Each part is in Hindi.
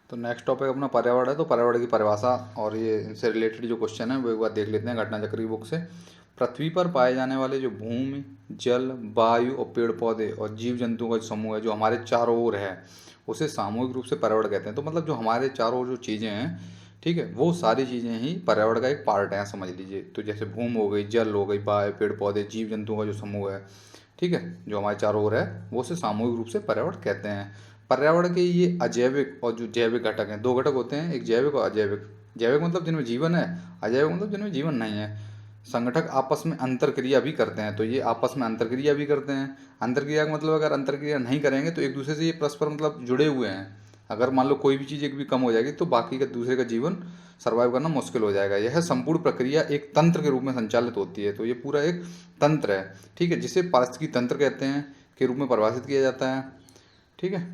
तो नेक्स्ट टॉपिक अपना पर्यावरण है। तो पर्यावरण की परिभाषा और ये इनसे रिलेटेड जो क्वेश्चन है वो एक बार देख लेते हैं घटना चक्र की बुक से। पृथ्वी पर पाए जाने वाले जो भूमि, जल, वायु और पेड़ पौधे और जीव जंतुओं का जो समूह है जो हमारे चारों ओर है, उसे सामूहिक रूप से पर्यावरण कहते हैं। तो मतलब जो हमारे चारों ओर जो चीज़ें हैं, ठीक है, वो सारी चीज़ें ही पर्यावरण का एक पार्ट है, समझ लीजिए। तो जैसे भूमि हो गई, जल हो गई, वायु, पेड़ पौधे, जीव जंतुओं का जो समूह है, ठीक है, जो हमारे चारों ओर है, वो उसे सामूहिक रूप से पर्यावरण कहते हैं। पर्यावरण के ये अजैविक और जो जैविक घटक हैं, दो घटक होते हैं, एक जैविक और अजैविक। जैविक मतलब जिनमें जीवन है, अजैविक मतलब जिनमें जीवन नहीं है। संगठक आपस में अंतरक्रिया भी करते हैं, तो ये आपस में अंतरक्रिया भी करते हैं। अंतरक्रिया का मतलब अगर अंतरक्रिया नहीं करेंगे तो एक दूसरे से ये परस्पर मतलब जुड़े हुए हैं। अगर मान लो कोई भी चीज़ एक भी कम हो जाएगी तो बाकी का दूसरे का जीवन सर्वाइव करना मुश्किल हो जाएगा। यह संपूर्ण प्रक्रिया एक तंत्र के रूप में संचालित होती है। तो ये पूरा एक तंत्र है, ठीक है, जिसे पारिस्थितिकी तंत्र कहते हैं, के रूप में परिभाषित किया जाता है। ठीक है,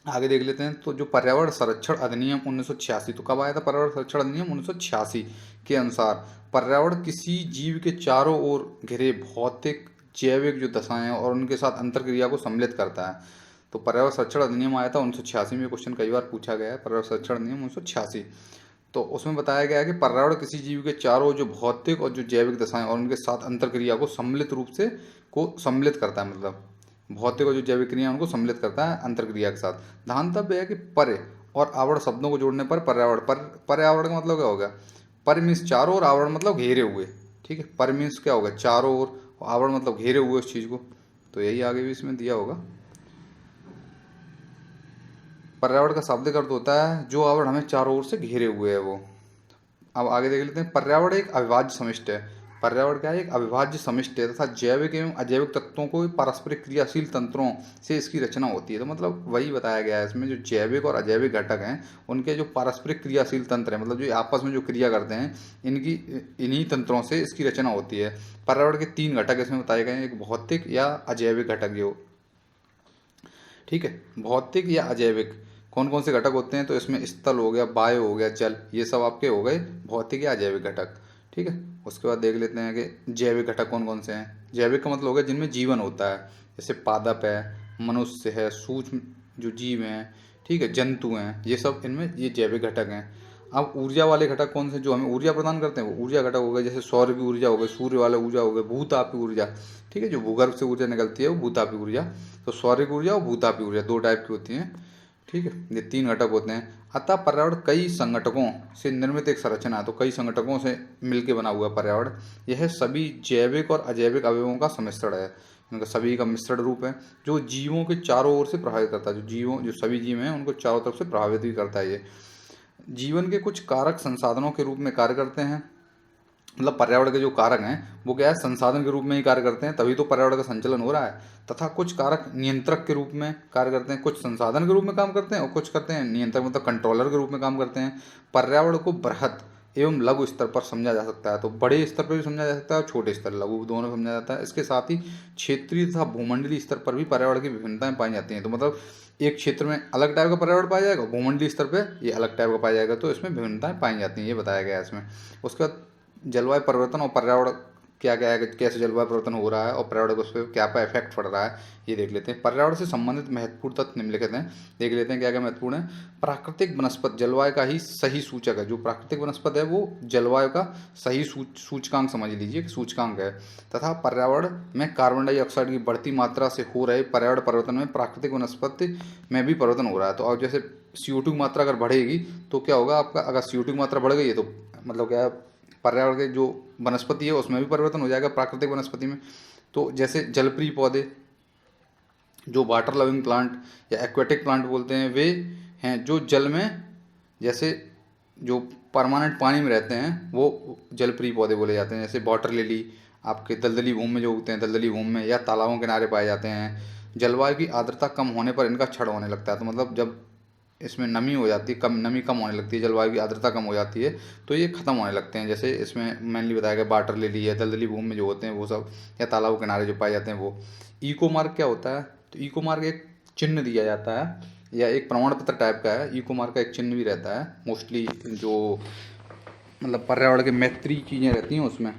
आगे देख लेते हैं। तो जो पर्यावरण संरक्षण अधिनियम 1986, तो कब आया था पर्यावरण संरक्षण अधिनियम? 1986 के अनुसार पर्यावरण किसी जीव के चारों ओर घिरे भौतिक जैविक जो दशाएं हैं और उनके साथ अंतरक्रिया को सम्मिलित करता है। तो पर्यावरण संरक्षण अधिनियम आया था 1986 में। क्वेश्चन कई बार पूछा गया है, पर्यावरण संरक्षण अधिनियम 1986। तो उसमें बताया गया है कि पर्यावरण किसी जीव के चारों जो भौतिक और जो जैविक दशाएं और उनके साथ अंतरक्रिया को सम्मिलित रूप से को सम्मिलित करता है। मतलब भौतिक और जो जैविक क्रिया उनको सम्मिलित करता है अंतरक्रिया के साथ। ध्यानतव्य है कि परे और आवरण शब्दों को जोड़ने पर पर्यावरण पर्यावरण का मतलब क्या होगा? पर मीन्स चारों, और आवरण मतलब घेरे हुए। ठीक है, पर मीन्स क्या होगा? चारों ओर, और आवरण मतलब घेरे हुए उस चीज़ को। तो यही आगे भी इसमें दिया होगा। पर्यावरण का शाब्दिक अर्थ होता है जो आवरण हमें चारों ओर से घेरे हुए है वो। अब आगे देख लेते हैं। पर्यावरण एक अविभाज्य समष्टि है। पर्यावरण क्या है? एक अविभाज्य समष्टि है तथा जैविक एवं अजैविक तत्वों को पारस्परिक क्रियाशील तंत्रों से इसकी रचना होती है। तो मतलब वही बताया गया है इसमें, जो जैविक और अजैविक घटक हैं उनके जो पारस्परिक क्रियाशील तंत्र हैं, मतलब जो आपस में जो क्रिया करते हैं, इनकी इन्हीं तंत्रों से इसकी रचना होती है। पर्यावरण के तीन घटक इसमें बताए गए हैं, एक भौतिक या अजैविक घटक जो, ठीक है, भौतिक या अजैविक। कौन कौन से घटक होते हैं? तो इसमें स्थल हो गया, वायु हो गया, जल, ये सब आपके हो गए भौतिक या अजैविक घटक। ठीक है, उसके बाद देख लेते हैं कि जैविक घटक कौन कौन से हैं। जैविक का मतलब हो गया जिनमें जीवन होता है, जैसे पादप है, मनुष्य है, सूक्ष्म जो जीव हैं, ठीक है, जंतु हैं, ये सब इनमें ये जैविक घटक हैं। अब ऊर्जा वाले घटक कौन से जो हमें ऊर्जा प्रदान करते हैं? वो ऊर्जा घटक हो गए, जैसे सौर की ऊर्जा हो गई, सूर्य वाला ऊर्जा हो गई, भूतापी ऊर्जा, ठीक है, जो भूगर्भ से ऊर्जा निकलती है वो भूतापी ऊर्जा। तो सौरिक ऊर्जा और भूतापी ऊर्जा दो टाइप की होती हैं। ठीक है, ये तीन घटक होते हैं। अतः पर्यावरण कई संगठकों से निर्मित एक संरचना है। तो कई संगठकों से मिलकर बना हुआ पर्यावरण। यह सभी जैविक और अजैविक अवयवों का सम्मिश्रण है, इनका सभी का मिश्रण रूप है, जो जीवों के चारों ओर से प्रभावित करता है। जो सभी जीव हैं उनको चारों तरफ से प्रभावित भी करता है। ये जीवन के कुछ कारक संसाधनों के रूप में कार्य करते हैं। मतलब पर्यावरण के जो कारक हैं वो क्या है? संसाधन के रूप में ही कार्य करते हैं, तभी तो पर्यावरण का संचलन हो रहा है। तथा कुछ कारक नियंत्रक के रूप में कार्य करते हैं, कुछ संसाधन के रूप में काम करते हैं और कुछ करते हैं नियंत्रक मतलब कंट्रोलर के रूप में काम करते हैं। पर्यावरण को बृहत एवं लघु स्तर पर समझा जा सकता है। तो बड़े स्तर पर भी समझा जा सकता है और छोटे स्तर, लघु, दोनों समझा जाता है। इसके साथ ही क्षेत्रीय तथा भूमंडलीय स्तर पर भी पर्यावरण की विभिन्नताएं पाई जाती हैं। तो मतलब एक क्षेत्र में अलग टाइप का पर्यावरण पाया जाएगा, भूमंडलीय स्तर पर ये अलग टाइप का पाया जाएगा, तो इसमें विभिन्नताएं पाई जाती हैं, ये बताया गया है इसमें। उसके बाद जलवायु परिवर्तन और पर्यावरण क्या क्या है, कैसे जलवायु परिवर्तन हो रहा है और पर्यावरण को उस पर क्या क्या इफेक्ट पड़ रहा है, ये देख लेते हैं। पर्यावरण से संबंधित महत्वपूर्ण तत्व निम्नलिखित हैं, देख लेते हैं क्या क्या महत्वपूर्ण है। प्राकृतिक वनस्पति जलवायु का ही सही सूचक है। जो प्राकृतिक वनस्पति है वो जलवायु का सही सूचकांक समझ लीजिए कि सूचकांक है। तथा पर्यावरण में कार्बन डाइऑक्साइड की बढ़ती मात्रा से हो रहे पर्यावरण परिवर्तन में प्राकृतिक वनस्पति में भी परिवर्तन हो रहा है। तो अब जैसे CO2 की मात्रा अगर बढ़ेगी तो क्या होगा आपका? अगर CO2 की मात्रा बढ़ गई है तो मतलब क्या है, पर्यावरण के जो वनस्पति है उसमें भी परिवर्तन हो जाएगा, प्राकृतिक वनस्पति में। तो जैसे जलप्रिय पौधे, जो वाटर लविंग प्लांट या एक्वेटिक प्लांट बोलते हैं, वे हैं जो जल में, जैसे जो परमानेंट पानी में रहते हैं वो जलप्रिय पौधे बोले जाते हैं। जैसे वाटर लिली आपके दलदली भूमि में जो उगते हैं, दलदली भूमि में या तालाबों के किनारे पाए जाते हैं। जलवायु की आर्द्रता कम होने पर इनका क्षरण होने लगता है। तो मतलब जब इसमें नमी हो जाती है, नमी कम होने लगती है, जलवायु की आर्द्रता कम हो जाती है, तो ये खत्म होने लगते हैं। जैसे इसमें मेनली बताया गया वाटर लिली है, दलदली भूमि में जो होते हैं वो सब, या तालाबों किनारे जो पाए जाते हैं वो। इको मार्क क्या होता है? तो इको मार्क एक चिन्ह दिया जाता है या एक प्रमाण पत्र टाइप का है। इको मार्क का एक चिन्ह भी रहता है मोस्टली, जो मतलब पर्यावरण के मैत्री चीज़ें रहती हैं उसमें।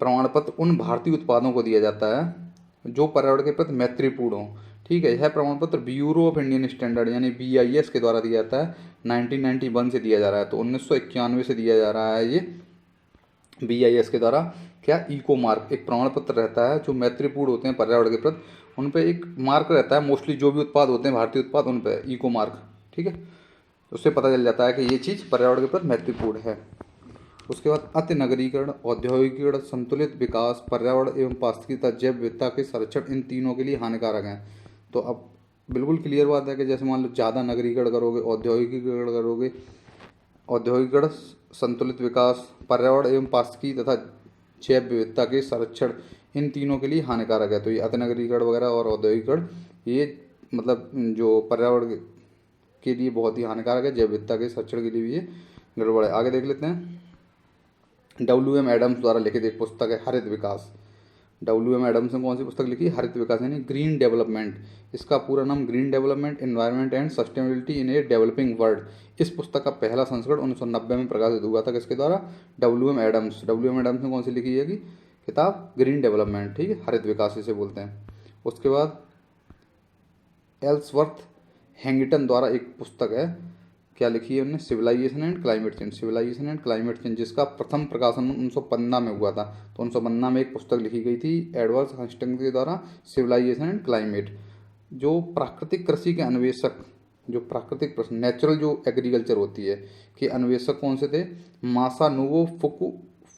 प्रमाण पत्र उन भारतीय उत्पादों को दिया जाता है जो पर्यावरण के प्रति मैत्रीपूर्ण हो। ठीक है। यह प्रमाण पत्र ब्यूरो ऑफ इंडियन स्टैंडर्ड यानी BIS के द्वारा दिया जाता है। 1991 से दिया जा रहा है, तो 1991 से दिया जा रहा है ये BIS के द्वारा। क्या इको मार्क एक प्रमाण पत्र रहता है जो मैत्रीपूर्ण होते हैं पर्यावरण के प्रति, उन पे एक मार्क रहता है। मोस्टली जो भी उत्पाद होते हैं भारतीय उत्पाद, उन पे इको मार्क, ठीक है। उससे पता चल जाता है कि ये चीज़ पर्यावरण के प्रति मैत्रीपूर्ण है। उसके बाद अति नगरीकरण, औद्योगिकीकरण, संतुलित विकास, पर्यावरण एवं पारिस्थितिकी तथा जैव विविधता के संरक्षण इन तीनों के लिए हानिकारक हैं। तो अब बिल्कुल क्लियर बात है कि जैसे मान लो ज़्यादा नगरीकरण करोगे, औद्योगिकीकरण करोगे, औद्योगिकरण, संतुलित विकास, पर्यावरण एवं पारिस्थितिकी तथा जैव विविधता के संरक्षण इन तीनों के लिए हानिकारक है। तो ये अति नगरीकरण वगैरह और औद्योगिकरण ये मतलब जो पर्यावरण के लिए बहुत ही हानिकारक है, जैव विविधता के संरक्षण के लिए भी ये गड़बड़ है। आगे देख लेते हैं। WM एडम्स द्वारा लिखित एक पुस्तक है हरित विकास। WM एडम्स ने कौन सी पुस्तक लिखी? हरित विकास यानी ग्रीन डेवलपमेंट। इसका पूरा नाम green development, environment and sustainability in a developing world. इस पुस्तक का पहला संस्करण 1990 में प्रकाशित हुआ था। किसके द्वारा? WM Adams. WM एडम्स ने कौन सी लिखी है कि किताब? ग्रीन डेवलपमेंट, ठीक है, हरित विकास इसे बोलते हैं। उसके बाद एल्सवर्थ हैंगिटन द्वारा एक पुस्तक है, क्या लिखी है उन्होंने? Civilization and climate change. Civilization and climate change, जिसका प्रथम प्रकाशन 1915 में हुआ था। तो 1915 में एक पुस्तक लिखी गई थी एडवर्ड हस्टिंग्स के द्वारा, सिविलाइजेशन एंड क्लाइमेट। जो प्राकृतिक कृषि के अन्वेषक, जो प्राकृतिक नेचुरल जो एग्रीकल्चर होती है कि अन्वेषक कौन से थे? मासानुओ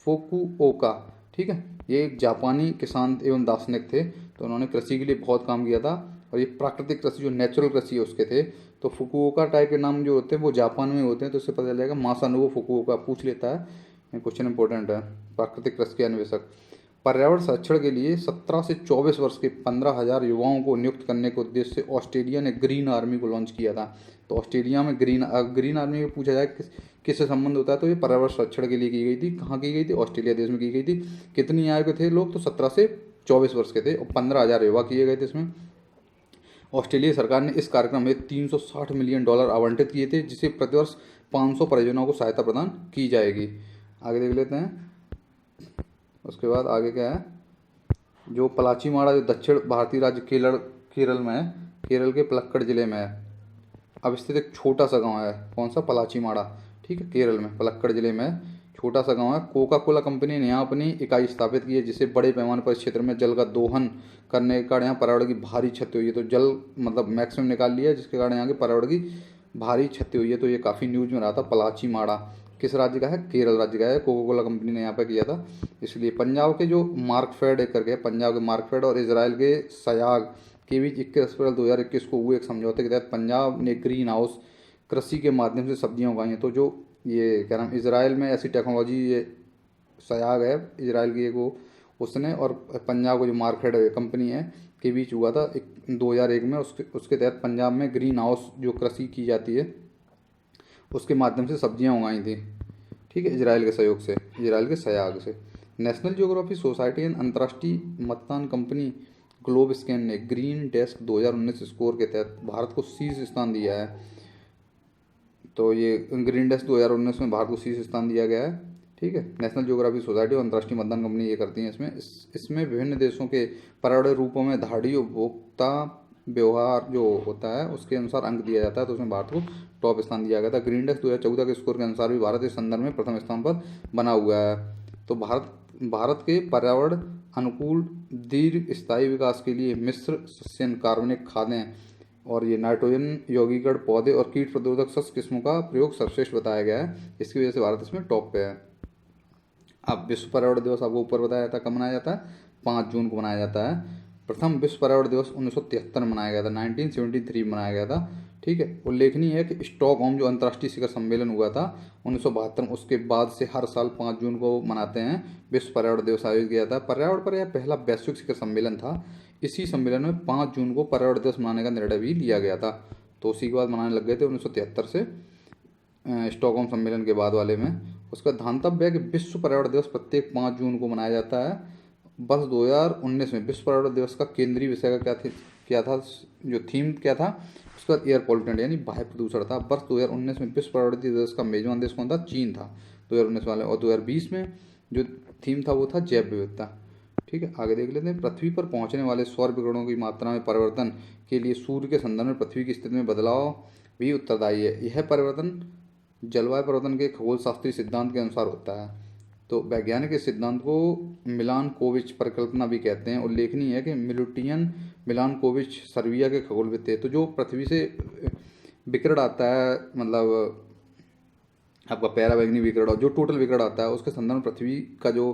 फुकुओका, ठीक है। ये एक जापानी किसान एवं दार्शनिक थे। तो उन्होंने कृषि के लिए बहुत काम किया था, और ये प्राकृतिक कृषि जो नेचुरल कृषि है उसके थे। तो फुकुओका टाइप के नाम जो होते हैं वो जापान में होते हैं, तो इससे पता चलेगा। मासानुओ फुकुओका पूछ लेता है, ये क्वेश्चन इंपॉर्टेंट है। प्राकृतिक कृषि के अन्वेषक। पर्यावरण संरक्षण के लिए 17 से 24 वर्ष के 15,000 युवाओं को नियुक्त करने के उद्देश्य से ऑस्ट्रेलिया ने ग्रीन आर्मी को लॉन्च किया था। तो ऑस्ट्रेलिया में ग्रीन आर्मी में पूछा जाए किससे संबंध होता है, तो ये पर्यावरण संरक्षण के लिए की गई थी। कहाँ की गई थी? ऑस्ट्रेलिया देश में की गई थी। कितनी आयु के थे लोग? तो 17 से 24 वर्ष के थे, और 15,000 युवा किए गए थे इसमें। ऑस्ट्रेलिया सरकार ने इस कार्यक्रम में $360 मिलियन आवंटित किए थे, जिसे प्रतिवर्ष 500 परियोजनाओं को सहायता प्रदान की जाएगी। आगे देख लेते हैं। उसके बाद आगे क्या है? जो पलाचीमाड़ा जो दक्षिण भारतीय राज्य केरल में है, केरल के पलक्कड़ जिले में है अब स्थित एक छोटा सा गांव है। कौन सा? पलाचीमाड़ा, ठीक है, केरल में पलक्कड़ जिले में छोटा सा गांव है। कोका कोला कंपनी ने यहाँ अपनी इकाई स्थापित की है, जिससे बड़े पैमाने पर इस क्षेत्र में जल का दोहन करने के कारण यहाँ पर्यावरण की भारी क्षति हुई है। तो जल मतलब मैक्सिमम निकाल लिया है, जिसके कारण यहाँ के पर्यावरण की भारी क्षति हुई है। तो ये काफ़ी न्यूज में रहा था। पलाचीमाड़ा किस राज्य का है? केरल राज्य का है। कोका कोला कंपनी ने यहाँ पर किया था इसलिए। पंजाब के जो मार्कफेड एक करके, पंजाब के मार्कफेड और इसराइल के सयाग के बीच 21 अप्रैल 2021 को हुए एक समझौते के तहत पंजाब ने ग्रीन हाउस कृषि के माध्यम से सब्जियां उगाई हैं। तो जो ये क्या नाम, इसराइल में ऐसी टेक्नोलॉजी, ये सयाग है इसराइल की एक, वो उसने और पंजाब को जो मार्केट कंपनी है के बीच हुआ था 2001 में। उसके तहत पंजाब में ग्रीन हाउस जो कृषि की जाती है उसके माध्यम से सब्जियां उगाई थी, ठीक है, इसराइल के सहयोग से, इसराइल के सयाग से। नेशनल ज्योग्राफी सोसाइटी एंड अंतर्राष्ट्रीय मतदान कंपनी ग्लोब स्कैन ने ग्रीन डेस्क 2019 स्कोर के तहत भारत को शीर्ष स्थान दिया है। तो ये ग्रीन डेस्क 2019 में भारत को शीर्ष स्थान दिया गया है, ठीक है। नेशनल ज्योग्राफी सोसाइटी और अंतर्राष्ट्रीय मतदान कंपनी ये करती हैं इसमें। इसमें विभिन्न देशों के पर्यावरण रूपों में धाड़ी उपभोक्ता व्यवहार जो होता है उसके अनुसार अंक दिया जाता है। तो उसमें भारत को टॉप स्थान दिया गया था। ग्रीन डेस्क 2014 के स्कोर के अनुसार भी भारत इस संदर्भ में प्रथम स्थान पर बना हुआ है। तो भारत के पर्यावरण अनुकूल दीर्घ स्थायी विकास के लिए मिश्र सस्यन कार्बनिक खादें और ये नाइट्रोजन यौगिकरण पौधे और कीट प्रतिरोधक सस्य किस्मों का प्रयोग सर्वश्रेष्ठ बताया गया है। इसकी वजह से भारत इसमें टॉप पे है। अब विश्व पर्यावरण दिवस आपको ऊपर बताया जाता है, कब मनाया जाता है? 5 जून को मनाया जाता है। प्रथम विश्व पर्यावरण दिवस 1973 में मनाया गया था, 1973 में मनाया गया था, ठीक है। उल्लेखनीय है कि स्टॉकहोम जो अंतर्राष्ट्रीय शिखर सम्मेलन हुआ था 1972 में, उसके बाद से हर साल 5 जून को मनाते हैं विश्व पर्यावरण दिवस आयोजित किया था। पर्यावरण पर यह पहला वैश्विक शिखर सम्मेलन था। इसी सम्मेलन में 5 जून को पर्यावरण दिवस मनाने का निर्णय भी लिया गया था। तो उसी के बाद मनाने लग गए थे 1973 से, स्टॉकहोम सम्मेलन के बाद वाले में। उसका ध्यातव्य है कि विश्व पर्यावरण दिवस प्रत्येक 5 जून को मनाया जाता है। वर्ष 2019 में विश्व पर्यावरण दिवस का केंद्रीय विषय का क्या था, जो थीम क्या था उसका? एयर पॉल्यूटेंट यानी वायु प्रदूषण था। वर्ष 2019 में विश्व पर्यावरण दिवस का मेजबान देश कौन था? चीन था 2019 वाले। और 2020 में जो थीम था वो था जैव विविधता, ठीक है। आगे देख लेते हैं। पृथ्वी पर पहुंचने वाले सौर विकिरणों की मात्रा में परिवर्तन के लिए सूर्य के संदर्भ में पृथ्वी की स्थिति में बदलाव भी उत्तरदायी है। यह परिवर्तन जलवायु परिवर्तन के खगोल शास्त्रीय सिद्धांत के अनुसार होता है। तो वैज्ञानिक इस सिद्धांत को मिलानकोविच परिकल्पना भी कहते हैं। उल्लेखनीय है कि मिलुटियन मिलानकोविच सर्बिया के खगोलविद थे। तो जो पृथ्वी से विकिरण आता है, मतलब आपका पैराबैंगनी विकिरण, जो टोटल विकिरण आता है, उसके संदर्भ में पृथ्वी का जो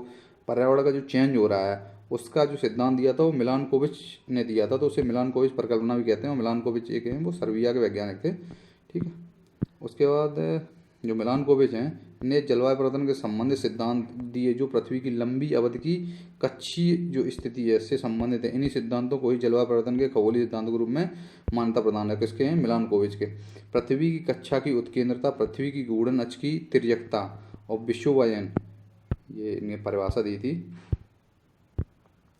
पर्यावरण का जो चेंज हो रहा है, उसका जो सिद्धांत दिया था वो मिलानकोविच ने दिया था। तो उसे मिलानकोविच परिकल्पना भी कहते हैं। और मिलानकोविच एक हैं, वो सर्बिया के वैज्ञानिक थे। ठीक है। उसके बाद जो मिलानकोविच हैं ने जलवायु परिवर्तन के संबंधित सिद्धांत दिए जो पृथ्वी की लंबी अवधि की कक्षीय जो स्थिति है इससे संबंधित है। इन्हीं सिद्धांतों को ही जलवायु परिवर्तन के खगोलीय सिद्धांत के रूप में मान्यता प्रदान है। किसके हैं? मिलानकोविच के। पृथ्वी की कक्षा की उत्केंद्रता, पृथ्वी की घूर्णन अक्ष की तिर्यकता और विषुवयन, ये इन्हें परिभाषा दी थी,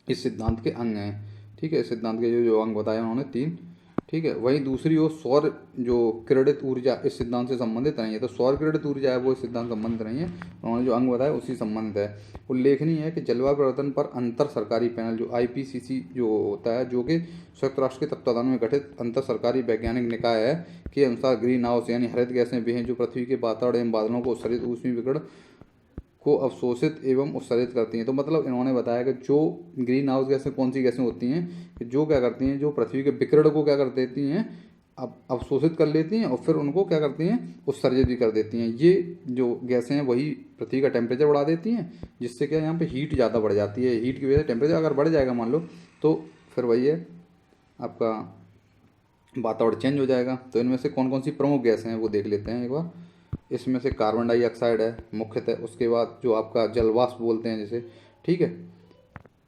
इस सिद्धांत के अंग हैं। ठीक है। इस सिद्धांत के जो अंग बताए उन्होंने 3। ठीक है। वहीं दूसरी ओर सौर जो किरणित ऊर्जा इस सिद्धांत से संबंधित नहीं है। तो सौर किरणित ऊर्जा है वो इस सिद्धांत संबंधित नहीं है। उन्होंने जो अंग बताया उसी संबंधित है। उल्लेखनीय है कि जलवायु परिवर्तन पर अंतर सरकारी पैनल जो IPCC जो होता है, जो कि संयुक्त राष्ट्र के तत्वाधान में गठित अंतर सरकारी वैज्ञानिक निकाय है, के अनुसार ग्रीन हाउस यानी हरित गैसें वे हैं जो पृथ्वी के वातावरण एवं बादलों को उत्सर्जित ऊष्मीय विकिरण को अवशोषित एवं उत्सर्जित करती हैं। तो मतलब इन्होंने बताया कि जो ग्रीन हाउस गैसें कौन सी गैसें होती हैं कि जो क्या करती हैं, जो पृथ्वी के विकिरण को क्या कर देती हैं, अब अवशोषित कर लेती हैं और फिर उनको क्या करती हैं, उत्सर्जित भी कर देती हैं। ये जो गैसें हैं वही पृथ्वी का टेम्परेचर बढ़ा देती हैं, जिससे क्या यहाँ पे हीट ज़्यादा बढ़ जाती है। हीट की वजह से टेम्परेचर अगर बढ़ जाएगा मान लो, तो फिर वही है आपका वातावरण चेंज हो जाएगा। तो इनमें से कौन कौन सी प्रमुख गैसें हैं वो देख लेते हैं एक बार। इसमें से कार्बन डाइऑक्साइड है मुख्यतः। उसके बाद जो आपका जलवाष्प बोलते हैं जैसे, ठीक है।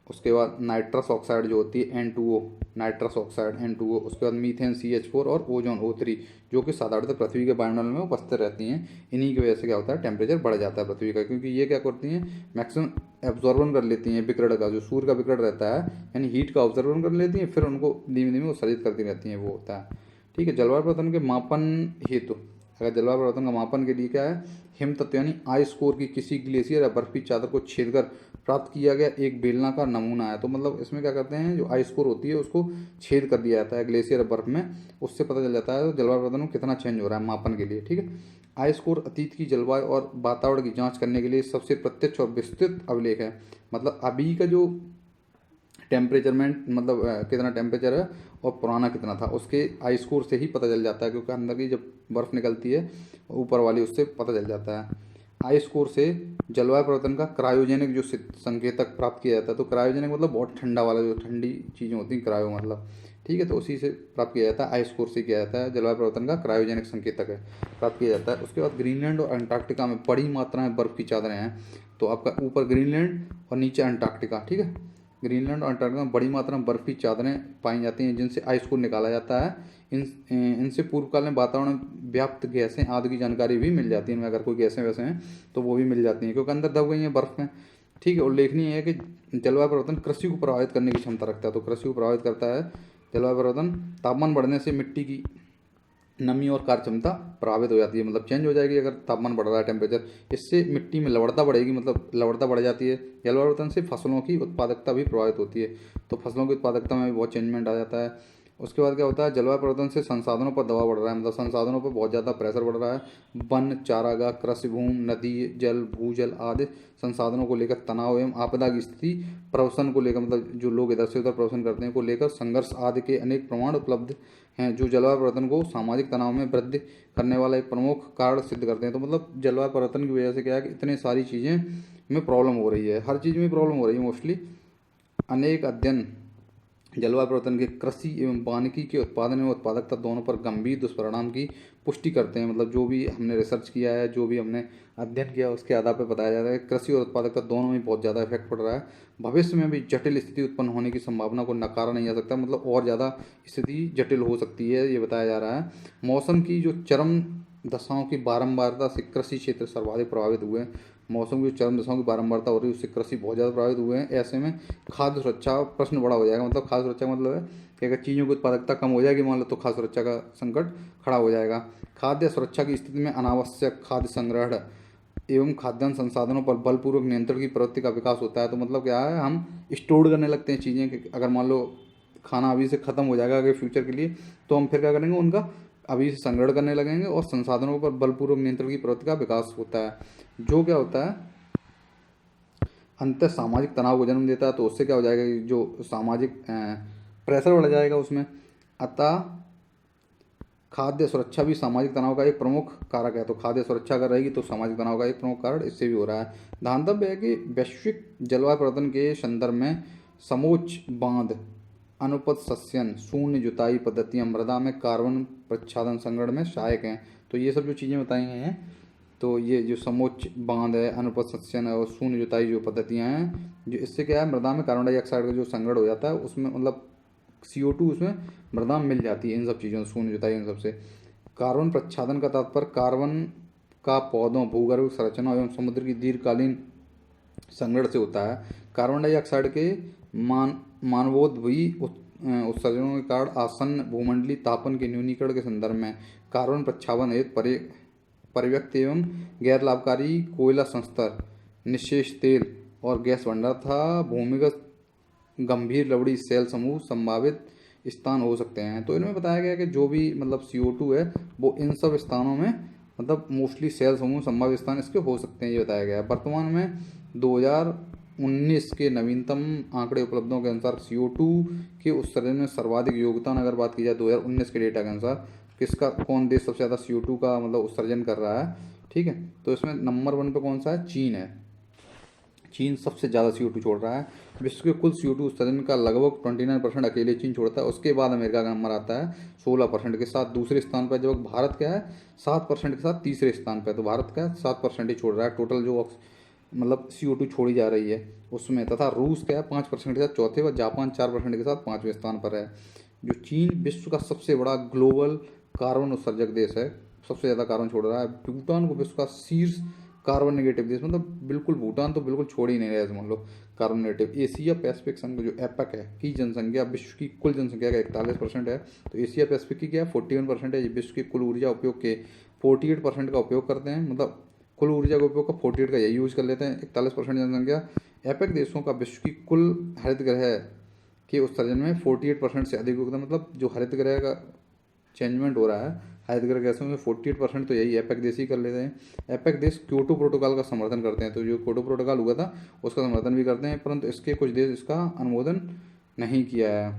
उसके बाद नाइट्रस ऑक्साइड जो होती है N2O, नाइट्रस ऑक्साइड N2O। उसके बाद मीथेन CH4 और ओजोन O3, जो कि साधारणतः पृथ्वी के वायुमंडल में उपस्थित रहती हैं। इन्हीं की वजह से क्या होता है, टेम्परेचर बढ़ जाता है पृथ्वी का, क्योंकि ये क्या करती हैं, मैक्सिमम एब्जॉर्बन कर लेती हैं विकिरण का, जो सूर्य का विकिरण रहता है, यानी हीट का ऑब्जर्वन कर लेती हैं, फिर उनको धीमे धीमे उत्सर्जित करती रहती हैं, वो होता है। ठीक है। जलवायु परिवर्तन के मापन हेतु, अगर जलवायु परिवर्तन का मापन के लिए क्या है, हिम तत्व यानी आइस कोर की किसी ग्लेशियर या बर्फ की चादर को छेद कर प्राप्त किया गया एक बेलनाकार नमूना है। तो मतलब इसमें क्या करते हैं, जो आइस कोर होती है उसको छेद कर दिया जाता है ग्लेशियर बर्फ में, उससे पता चल जाता है जलवायु परिवर्तन में कितना चेंज हो रहा है मापन के लिए। ठीक है। आइस कोर अतीत की जलवायु और वातावरण की जांच करने के लिए सबसे प्रत्यक्ष और विस्तृत अभिलेख है। मतलब अभी का जो टेम्परेचर में, मतलब कितना टेम्परेचर है और पुराना कितना था, उसके आइस कोर से ही पता चल जाता है, क्योंकि अंदर की जब बर्फ़ निकलती है ऊपर वाली, उससे पता चल जाता है। आइस कोर से जलवायु परिवर्तन का क्रायोजेनिक जो संकेतक प्राप्त किया जाता है। तो क्रायोजेनिक मतलब बहुत ठंडा वाला, जो ठंडी चीज़ें होती हैं, क्रायो मतलब, ठीक है। तो उसी से प्राप्त किया जाता है, आइस कोर से किया जाता है, जलवायु परिवर्तन का क्रायोजेनिक संकेतक है, प्राप्त किया जाता है। उसके बाद ग्रीनलैंड और अंटार्कटिका में बड़ी मात्रा में बर्फ़ की चादरें हैं। तो आपका ऊपर ग्रीनलैंड और नीचे अंटार्कटिका, ठीक है। ग्रीनलैंड और अंटार्कटिका में बड़ी मात्रा में बर्फ़ की चादरें पाई जाती हैं, जिनसे आइस को निकाला जाता है। इनसे पूर्वकाल में वातावरण में व्याप्त गैसें आदि की जानकारी भी मिल जाती है। इनमें अगर कोई गैसें वैसे हैं तो वो भी मिल जाती हैं, क्योंकि अंदर दब गई हैं बर्फ़ में। ठीक है। उल्लेखनीय है कि जलवायु परिवर्तन कृषि को प्रभावित करने की क्षमता रखता है। तो कृषि को प्रभावित करता है जलवायु परिवर्तन। तापमान बढ़ने से मिट्टी की नमी और कार्य क्षमता प्रभावित हो जाती है, मतलब चेंज हो जाएगी अगर तापमान बढ़ रहा है, टेम्परेचर। इससे मिट्टी में लवणता बढ़ेगी, मतलब लवणता बढ़ जाती है। जलवायु परिवर्तन से फसलों की उत्पादकता भी प्रभावित होती है। तो फसलों की उत्पादकता में भी बहुत चेंजमेंट आ जाता है। उसके बाद क्या होता है, जलवायु परिवर्तन से संसाधनों पर दबाव बढ़ रहा है, मतलब संसाधनों पर बहुत ज़्यादा प्रेशर बढ़ रहा है। वन, चारागाह, कृषि भूमि, नदी, जल, भूजल आदि संसाधनों को लेकर तनाव एवं आपदा की स्थिति, प्रवसन को लेकर, मतलब जो लोग इधर से उधर प्रवसन करते हैं, को लेकर संघर्ष आदि के अनेक प्रमाण उपलब्ध हैं, जो जलवायु परिवर्तन को सामाजिक तनाव में वृद्धि करने वाला एक प्रमुख कारण सिद्ध करते हैं। तो मतलब जलवायु परिवर्तन की वजह से क्या है कि इतनी सारी चीज़ें में प्रॉब्लम हो रही है, हर चीज़ में प्रॉब्लम हो रही है मोस्टली। अनेक अध्ययन जलवायु परिवर्तन के कृषि एवं वानिकी के उत्पादन एवं उत्पादकता दोनों पर गंभीर दुष्परिणाम की पुष्टि करते हैं। मतलब जो भी हमने रिसर्च किया है, जो भी हमने अध्ययन किया, उसके आधार पर बताया जा रहा है कृषि और उत्पादकता दोनों में बहुत ज़्यादा इफेक्ट पड़ रहा है। भविष्य में भी जटिल स्थिति उत्पन्न होने की संभावना को नकारा नहीं जा सकता, मतलब और ज़्यादा स्थिति जटिल हो सकती है, ये बताया जा रहा है। मौसम की जो चरम दशाओं की बारंबारता से कृषि क्षेत्र सर्वाधिक प्रभावित हुए हैं। मौसम की चरम दशाओं की बारंबारता हो रही है, उससे कृषि बहुत ज़्यादा प्रभावित हुए हैं। ऐसे में खाद्य सुरक्षा प्रश्न बड़ा हो जाएगा। मतलब खाद्य सुरक्षा का मतलब है कि अगर चीज़ों की उत्पादकता कम हो जाएगी मान लो, तो खाद्य सुरक्षा का संकट खड़ा हो जाएगा। खाद्य सुरक्षा की स्थिति में अनावश्यक खाद्य संग्रहण एवं खाद्यान्न संसाधनों पर बलपूर्वक नियंत्रण की प्रवृत्ति का विकास होता है। तो मतलब क्या है, हम स्टोर करने लगते हैं चीज़ें कि अगर मान लो खाना अभी से ख़त्म हो जाएगा आगे फ्यूचर के लिए, तो हम फिर क्या करेंगे, उनका अभी से संग्रहण करने लगेंगे और संसाधनों पर बलपूर्वक नियंत्रण की प्रवृत्ति का विकास होता है, जो क्या होता है अंत सामाजिक तनाव को जन्म देता है। तो उससे क्या हो जाएगा कि जो सामाजिक प्रेशर बढ़ जाएगा उसमें। अतः खाद्य सुरक्षा भी सामाजिक तनाव का एक प्रमुख कारक है। तो खाद्य सुरक्षा अगर रहेगी तो सामाजिक तनाव का एक प्रमुख कारण इससे भी हो रहा है। ध्यातव्य है कि वैश्विक जलवायु परिवर्तन के संदर्भ में समोच्च बांध, अनुपद सस्यन, शून्य जुताई पद्धतियां मृदा में कार्बन प्रच्छादन संग्रहण में सहायक हैं। तो ये सब जो चीज़ें बताई गई हैं, तो ये जो समोच्च बांध है, अनुपद सस्यन है और शून्य जुताई जो पद्धतियां हैं, जो इससे क्या है मृदा में कार्बन डाइऑक्साइड का जो संग्रहण हो जाता है उसमें मतलब CO2 उसमें मृदा में मिल जाती है इन सब चीज़ों से, शून्य जुताई इन सब से। कार्बन प्रच्छादन का तात्पर्य कार्बन का पौधों, भूगर्भ संरचना एवं समुद्र की दीर्घकालीन संग्रहण से होता है। कार्बन डाइऑक्साइड के मानवोद्भवी उत्सर्जनों के कारण आसन्न भूमंडलीय तापन के न्यूनीकरण के संदर्भ में कार्बन प्रक्षालन हेतु पर्याप्त एवं गैर लाभकारी कोयला संस्तर, निःशेष तेल और गैस भंडार तथा भूमिगत गंभीर लवड़ी सेल समूह संभावित स्थान हो सकते हैं। तो इनमें बताया गया कि जो भी मतलब CO2 है वो इन सब स्थानों में मतलब मोस्टली सेल समूह संभावित स्थान इसके हो सकते हैं, ये बताया गया है। वर्तमान में 2019 के नवीनतम आंकड़े उपलब्धों के अनुसार CO2 के उत्सर्जन में सर्वाधिक योगदान अगर बात की जाए 2019 के डेटा के अनुसार किसका, कौन देश सबसे ज़्यादा CO2 का मतलब उत्सर्जन कर रहा है, ठीक है। तो इसमें नंबर 1 पे कौन सा है, चीन है। चीन सबसे ज़्यादा CO2 छोड़ रहा है। विश्व के कुल CO2 उत्सर्जन का लगभग 29% अकेले चीन छोड़ता है। उसके बाद अमेरिका का नंबर आता है 16% के साथ। दूसरे स्थान पर जब भारत क्या है 7% के साथ तीसरे स्थान पर। तो भारत का 7% ही छोड़ रहा है टोटल जो मतलब CO2 छोड़ी जा रही है उसमें। तथा रूस क्या है 5% के साथ चौथे पर, जापान 4% के साथ 5वें स्थान पर है। जो चीन विश्व का सबसे बड़ा ग्लोबल कार्बन उत्सर्जक देश है, सबसे ज़्यादा कार्बन छोड़ रहा है। भूटान को विश्व का शीर्ष कार्बन नेगेटिव देश, मतलब बिल्कुल भूटान तो बिल्कुल छोड़ ही नहीं रहा है मान low carbon negative. Asia Pacific संघ जो एपक है की जनसंख्या विश्व की कुल जनसंख्या का 41% है। तो एशिया पैसिफिक की क्या है 41% है। विश्व की कुल ऊर्जा उपयोग के 48% का उपयोग करते हैं, मतलब कुल ऊर्जा का उपयोग का 48 का यही यूज कर लेते हैं। 41% जनसंख्या। एपेक देशों का विश्व की कुल हरित गृह के उत्सर्जन में 48% से अधिक योगदान, मतलब जो हरित गृह का चेंजमेंट हो रहा है हरित गृह गैसों में 48% तो यही एपेक देश ही कर लेते हैं। एपेक देश क्योटो प्रोटोकॉल का समर्थन करते हैं। तो जो क्योटो प्रोटोकॉल हुआ था उसका समर्थन भी करते हैं, परंतु इसके कुछ देश इसका अनुमोदन नहीं किया है।